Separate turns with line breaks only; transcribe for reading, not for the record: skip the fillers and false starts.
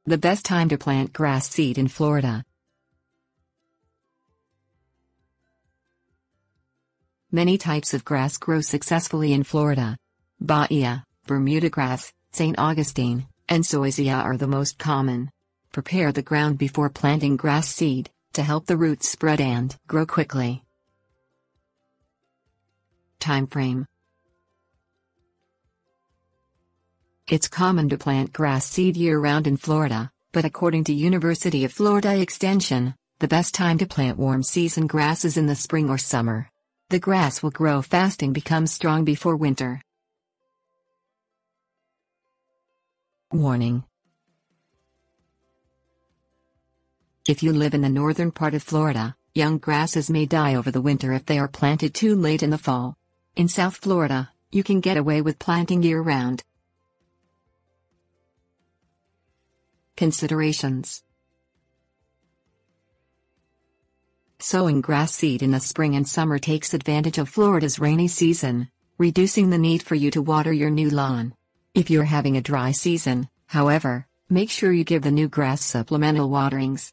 The best time to plant grass seed in Florida. Many types of grass grow successfully in Florida. Bahia, bermudagrass, St. Augustine, and zoysia are the most common. Prepare the ground before planting grass seed, to help the roots spread and grow quickly. Time frame. It's common to plant grass seed year-round in Florida, but according to University of Florida Extension, the best time to plant warm season grass is in the spring or summer. The grass will grow fast and become strong before winter. Warning. If you live in the northern part of Florida, young grasses may die over the winter if they are planted too late in the fall. In South Florida, you can get away with planting year-round. Considerations. Sowing grass seed in the spring and summer takes advantage of Florida's rainy season, reducing the need for you to water your new lawn. If you're having a dry season, however, make sure you give the new grass supplemental waterings.